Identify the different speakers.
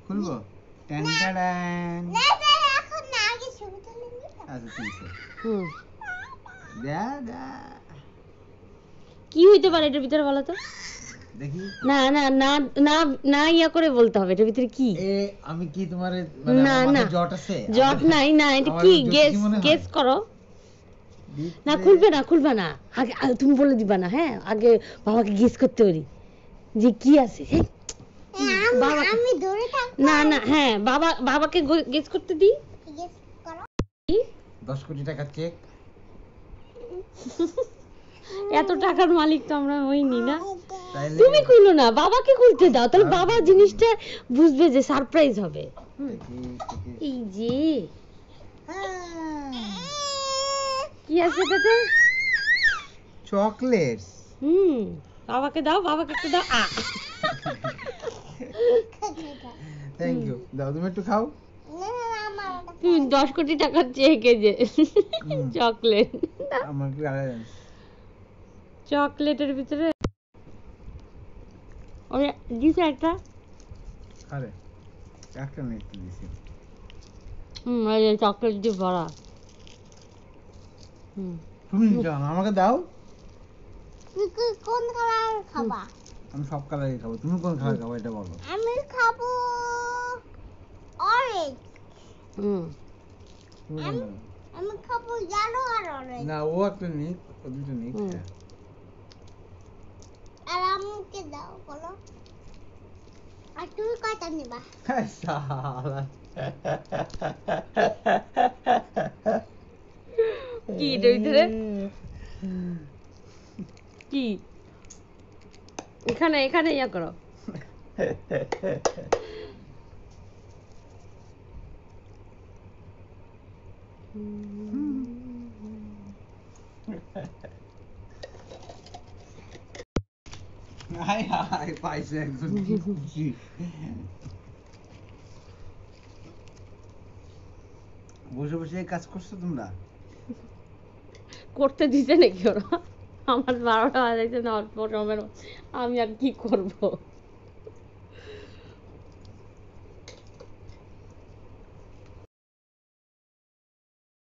Speaker 1: খুলবো tan tan
Speaker 2: না এখন না আগে ছবি তুলে নি
Speaker 1: আচ্ছা ঠিক আছে
Speaker 3: হুম
Speaker 1: দা দা
Speaker 3: কি হইতে পারে এটার ভিতরে বলো তো
Speaker 1: দেখি
Speaker 3: না না না না না ইয়া করে বলতে হবে এটার ভিতরে কি
Speaker 1: এ আমি কি তোমার
Speaker 3: না, না।
Speaker 1: জট আছে
Speaker 3: জট নাই না এটা
Speaker 1: আমার
Speaker 3: কি
Speaker 1: জট কি
Speaker 3: গেস
Speaker 1: মনে হয়?
Speaker 3: গেস করো
Speaker 1: ভিতরে-
Speaker 3: না খুলবে না আগে তুমি বলে দিবা না হ্যাঁ আগে বাবাকে গেস করতে পারি যে কি আছে হ্যাঁ বাবা
Speaker 2: আমি ধরে থাক
Speaker 3: না না হ্যাঁ বাবাকে গেস করতে দিই
Speaker 2: গেস করো
Speaker 1: 10 কোটি টাকা চেক
Speaker 3: এত টাকার মালিক তো আমরা হইনি না
Speaker 1: তাইলে
Speaker 3: তুমি খুলো না বাবাকে খুলতে দাও তাহলে বাবা জিনিসটা বুঝবে যে সারপ্রাইজ হবে
Speaker 1: দেখি, দেখি।
Speaker 3: এই যে
Speaker 1: হ্যাঁ,
Speaker 3: কি আছে এটাতে
Speaker 1: চকলেটস
Speaker 3: বাবাকে দাও বাবাকে একটু দাও
Speaker 1: থ্যাংক ইউ দাও তুমি একটু খাও
Speaker 2: আমার
Speaker 3: তুমি 10 কোটি টাকার চেয়ে যে চকলেট
Speaker 1: আমার কি আগে
Speaker 3: চকলেটের ভিতরে ওই দিছে একটা
Speaker 1: আরে একটা নেই একটু দিছি
Speaker 3: ওই যে চকলেট দিয়ে ভরা
Speaker 1: তুমি জানো আমাকে দাও
Speaker 2: তুই কোন কালার খাবা
Speaker 1: আমি সব কালারই খাবো তুমি কোন কালার খাবো এটা বলো
Speaker 2: আমি খাবো অরেঞ্জ
Speaker 3: হুম
Speaker 1: তুমি কোন খাবে?
Speaker 2: আমি খাবো ইয়েলো আর অরেঞ্জ
Speaker 1: না ও একটা নিক ও দুটো নিক
Speaker 3: হুম।
Speaker 1: হ্যাঁ।
Speaker 2: আর আমাকে দাও বলো আর তুমি কয়টা নেবা
Speaker 1: শালা
Speaker 3: কি এটার ভিতরে কি এখানে এখানে ইয়া করো
Speaker 1: হাই হাই পাইছে একজন কি খুশি বসে বসে এই কাজ করছো তোমরা
Speaker 3: করতে দিতে নাকি ওরা আমার 12টা বাজাইছে না অল্প সময়ের আমি আর কি করব